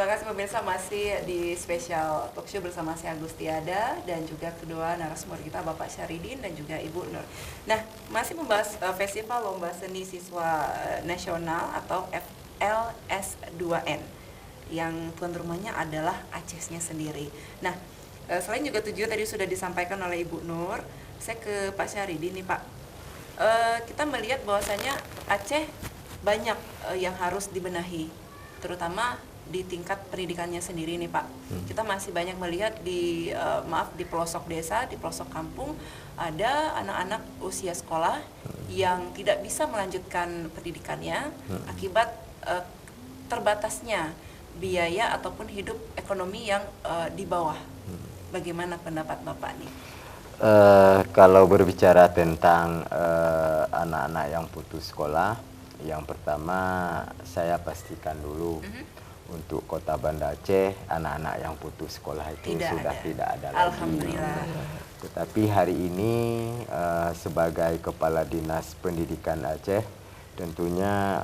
terima kasih pemirsa, masih di spesial talk show bersama saya Agustiada dan juga kedua narasumber kita Bapak Syahridin dan juga Ibu Nur. Nah, masih membahas Festival Lomba Seni Siswa Nasional atau FLS2N yang tuan rumahnya adalah Acehnya sendiri. Nah, selain juga tujuan tadi sudah disampaikan oleh Ibu Nur, saya ke Pak Syahridin nih Pak. Kita melihat bahwasanya Aceh banyak yang harus dibenahi, terutama di tingkat pendidikannya sendiri nih Pak. Kita masih banyak melihat di di pelosok desa, di pelosok kampung ada anak-anak usia sekolah yang tidak bisa melanjutkan pendidikannya akibat terbatasnya biaya ataupun hidup ekonomi yang di bawah. Bagaimana pendapat Bapak nih? Kalau berbicara tentang anak-anak yang putus sekolah, yang pertama saya pastikan dulu untuk Kota Banda Aceh, anak-anak yang putus sekolah itu tidak ada lagi. Alhamdulillah. Tetapi hari ini sebagai Kepala Dinas Pendidikan Aceh, tentunya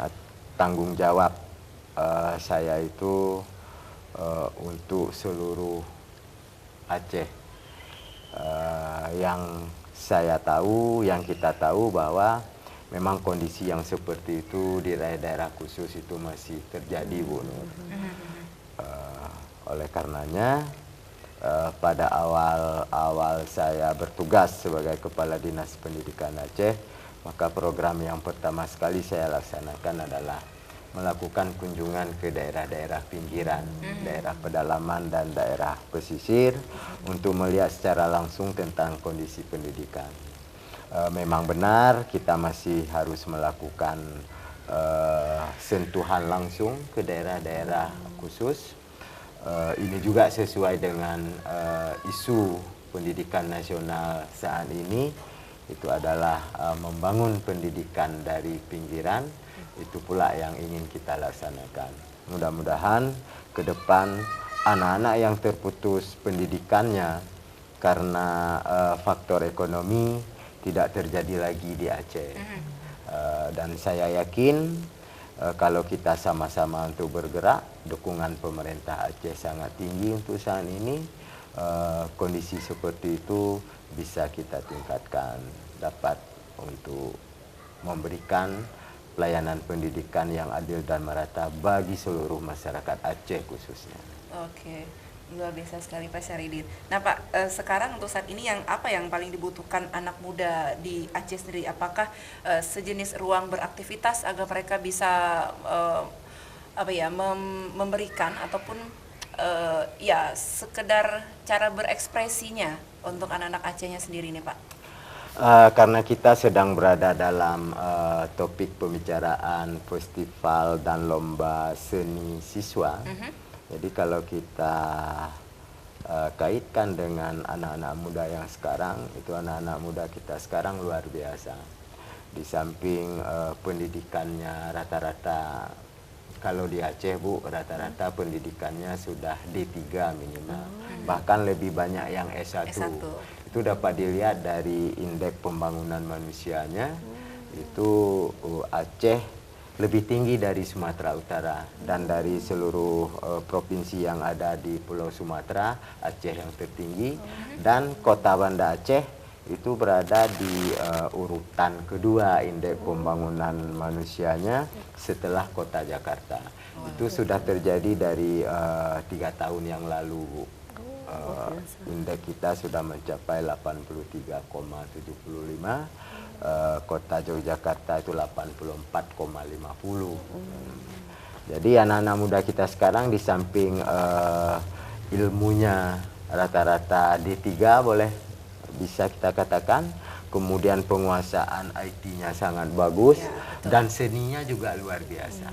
tanggung jawab saya itu untuk seluruh Aceh. Yang saya tahu, yang kita tahu bahwa memang kondisi yang seperti itu di daerah-daerah khusus itu masih terjadi, Bu Nur. Oleh karenanya pada awal saya bertugas sebagai Kepala Dinas Pendidikan Aceh, maka program yang pertama sekali saya laksanakan adalah melakukan kunjungan ke daerah-daerah pinggiran, daerah pedalaman dan daerah pesisir untuk melihat secara langsung tentang kondisi pendidikan. Memang benar kita masih harus melakukan sentuhan langsung ke daerah-daerah khusus. Ini juga sesuai dengan isu pendidikan nasional saat ini, itu adalah membangun pendidikan dari pinggiran. Itu pula yang ingin kita laksanakan. Mudah-mudahan ke depan anak-anak yang terputus pendidikannya karena faktor ekonomi tidak terjadi lagi di Aceh. Dan saya yakin kalau kita sama-sama untuk bergerak, dukungan pemerintah Aceh sangat tinggi untuk saat ini. Kondisi seperti itu bisa kita tingkatkan, dapat untuk memberikan pelayanan pendidikan yang adil dan merata bagi seluruh masyarakat Aceh khususnya. Oke. Luar biasa sekali Pak Syahridin. Nah Pak, sekarang untuk saat ini apa yang paling dibutuhkan anak muda di Aceh sendiri? Apakah sejenis ruang beraktivitas agar mereka bisa memberikan ataupun sekedar cara berekspresinya untuk anak-anak Acehnya sendiri nih Pak? Karena kita sedang berada dalam topik pembicaraan festival dan lomba seni siswa. Jadi kalau kita kaitkan dengan anak-anak muda yang sekarang, itu anak-anak muda kita sekarang luar biasa. Di samping pendidikannya rata-rata, kalau di Aceh Bu, rata-rata pendidikannya sudah D3 minimal. Bahkan lebih banyak yang S1. Itu dapat dilihat dari indeks pembangunan manusianya, itu Aceh lebih tinggi dari Sumatera Utara, dan dari seluruh provinsi yang ada di Pulau Sumatera, Aceh yang tertinggi, dan Kota Banda Aceh itu berada di urutan kedua indeks pembangunan manusianya setelah Kota Jakarta. Itu sudah terjadi dari 3 tahun yang lalu. Indeks kita sudah mencapai 83,75. Kota Yogyakarta itu 84,50. Jadi anak-anak muda kita sekarang di samping ilmunya rata-rata D3 bisa kita katakan, kemudian penguasaan IT-nya sangat bagus, dan seninya juga luar biasa.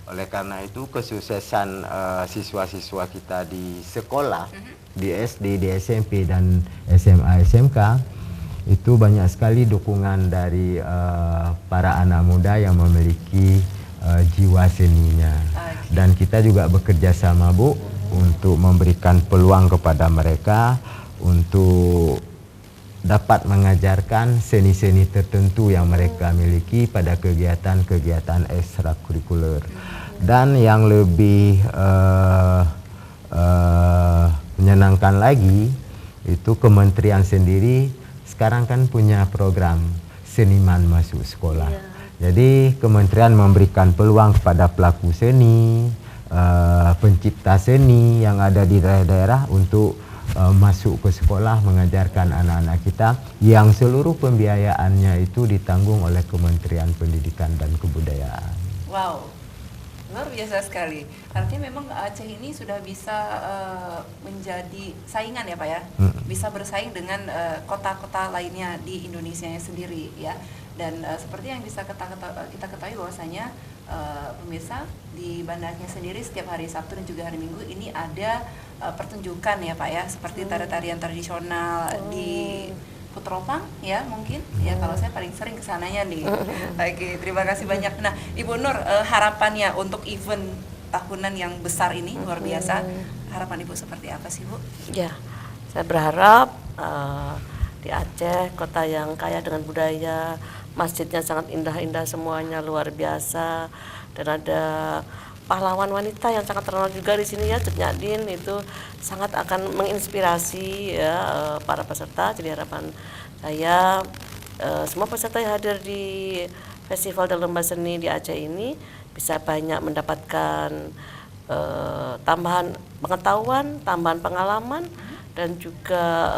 Oleh karena itu kesuksesan siswa-siswa kita di sekolah, di SD, di SMP dan SMA, SMK, itu banyak sekali dukungan dari para anak muda yang memiliki jiwa seninya. Dan kita juga bekerja sama Bu untuk memberikan peluang kepada mereka untuk dapat mengajarkan seni-seni tertentu yang mereka miliki pada kegiatan-kegiatan ekstrakurikuler. Dan yang lebih menyenangkan lagi, itu kementerian sendiri sekarang kan punya program seniman masuk sekolah. Jadi kementerian memberikan peluang kepada pelaku seni, pencipta seni yang ada di daerah-daerah untuk masuk ke sekolah mengajarkan anak-anak kita, yang seluruh pembiayaannya itu ditanggung oleh Kementerian Pendidikan dan Kebudayaan. Wow, luar biasa sekali. Artinya memang Aceh ini sudah bisa menjadi saingan ya Pak ya, bisa bersaing dengan kota-kota lainnya di Indonesia sendiri ya. Dan seperti yang bisa kita ketahui bahwasanya pemirsa, di bandarnya sendiri setiap hari Sabtu dan juga hari Minggu ini ada pertunjukan ya Pak ya, seperti tarian tradisional di Putropang ya mungkin ya, kalau saya paling sering kesananya nih. Oke, terima kasih banyak. Nah Ibu Nur, harapannya untuk event tahunan yang besar ini luar biasa, harapan Ibu seperti apa sih Bu? Ya, saya berharap di Aceh, kota yang kaya dengan budaya, masjidnya sangat indah-indah semuanya, luar biasa, dan ada pahlawan wanita yang sangat terkenal juga di sini ya, Cut Nyadin, itu sangat akan menginspirasi ya para peserta. Jadi harapan saya semua peserta yang hadir di Festival dan Lomba Seni di Aceh ini bisa banyak mendapatkan tambahan pengetahuan, tambahan pengalaman, dan juga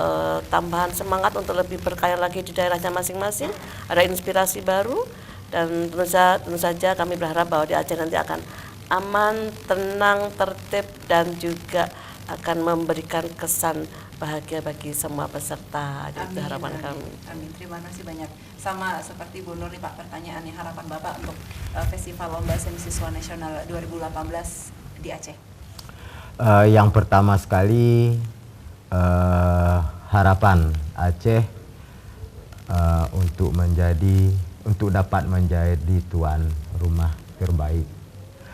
tambahan semangat untuk lebih berkaya lagi di daerahnya masing-masing. Ada inspirasi baru, dan tentu saja kami berharap bahwa di Aceh nanti akan aman, tenang, tertib, dan juga akan memberikan kesan bahagia bagi semua peserta. Itu harapan kami. Amin, terima kasih banyak. Sama seperti Bu Nur nih Pak, pertanyaannya, harapan Bapak untuk Festival Lomba Seni Siswa Nasional 2018 di Aceh. Yang pertama sekali, harapan Aceh untuk dapat menjadi tuan rumah terbaik.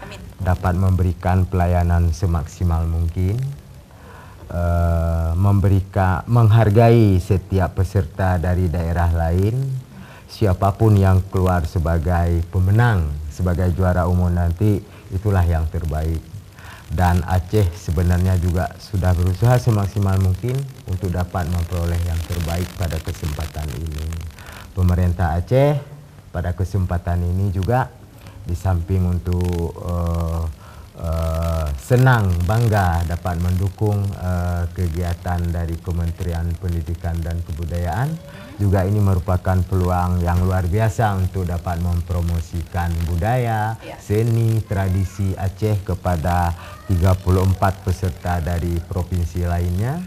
Amin. Dapat memberikan pelayanan semaksimal mungkin, menghargai setiap peserta dari daerah lain, siapapun yang keluar sebagai pemenang, sebagai juara umum nanti, itulah yang terbaik. Dan Aceh sebenarnya juga sudah berusaha semaksimal mungkin untuk dapat memperoleh yang terbaik pada kesempatan ini. Pemerintah Aceh pada kesempatan ini juga di samping untuk senang, bangga dapat mendukung kegiatan dari Kementerian Pendidikan dan Kebudayaan, juga ini merupakan peluang yang luar biasa untuk dapat mempromosikan budaya, seni, tradisi Aceh kepada 34 peserta dari provinsi lainnya.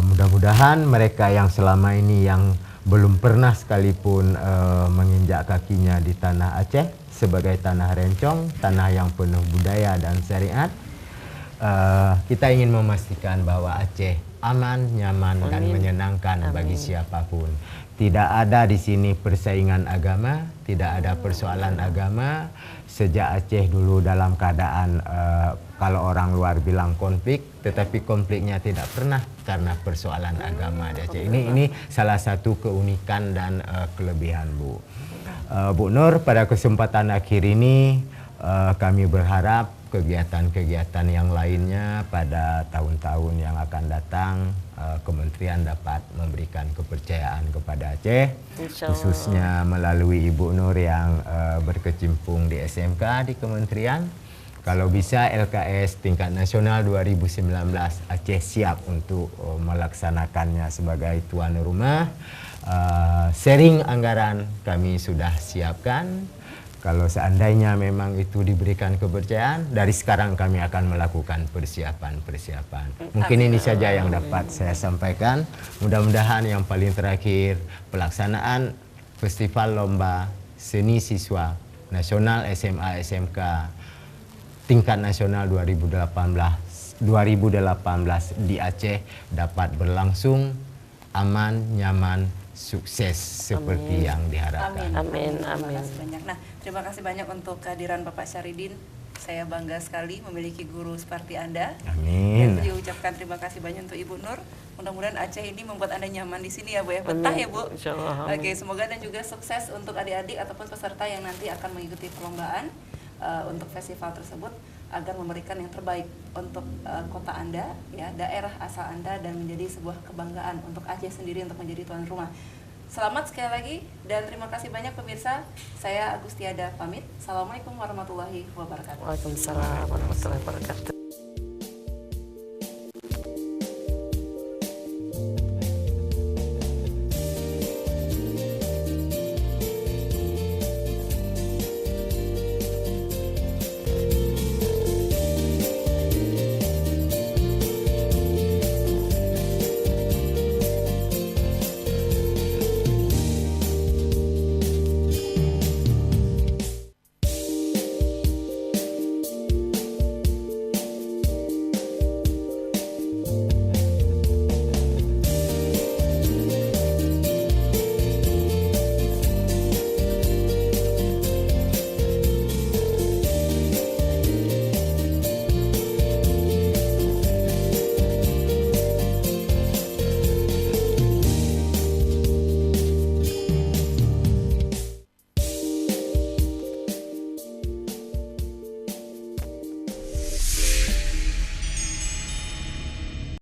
Mudah-mudahan mereka yang selama ini yang belum pernah sekalipun menginjak kakinya di tanah Aceh sebagai tanah rencong, tanah yang penuh budaya dan syariat, kita ingin memastikan bahwa Aceh aman, nyaman, dan menyenangkan bagi siapapun. Tidak ada di sini persaingan agama, tidak ada persoalan agama. Sejak Aceh dulu dalam keadaan kalau orang luar bilang konflik, tetapi konfliknya tidak pernah karena persoalan agama di Aceh. Ini salah satu keunikan dan kelebihan Bu. Bu Nur, pada kesempatan akhir ini kami berharap kegiatan-kegiatan yang lainnya pada tahun-tahun yang akan datang, kementerian dapat memberikan kepercayaan kepada Aceh, khususnya melalui Ibu Nur yang berkecimpung di SMK di kementerian. Kalau bisa LKS tingkat nasional 2019, Aceh siap untuk melaksanakannya sebagai tuan rumah. Sharing anggaran kami sudah siapkan. Kalau seandainya memang itu diberikan kepercayaan, dari sekarang kami akan melakukan persiapan-persiapan. Mungkin ini saja yang dapat saya sampaikan. Mudah-mudahan yang paling terakhir, pelaksanaan Festival Lomba Seni Siswa Nasional SMA SMK tingkat nasional 2018 di Aceh dapat berlangsung aman, nyaman, sukses seperti yang diharapkan. Amin. Terima kasih banyak. Nah, terima kasih banyak untuk kehadiran Bapak Syaridin. Saya bangga sekali memiliki guru seperti Anda. Amin. Dan diucapkan terima kasih banyak untuk Ibu Nur. Mudah-mudahan Aceh ini membuat Anda nyaman di sini ya Bu ya. Betah ya Bu. Insyaallah. Oke, semoga dan juga sukses untuk adik-adik ataupun peserta yang nanti akan mengikuti perlombaan. untuk festival tersebut agar memberikan yang terbaik untuk kota Anda, ya, daerah asal Anda, dan menjadi sebuah kebanggaan untuk Aceh sendiri untuk menjadi tuan rumah. Selamat sekali lagi dan terima kasih banyak pemirsa. Saya Agustiada pamit. Assalamualaikum warahmatullahi wabarakatuh. Waalaikumsalam warahmatullahi wabarakatuh.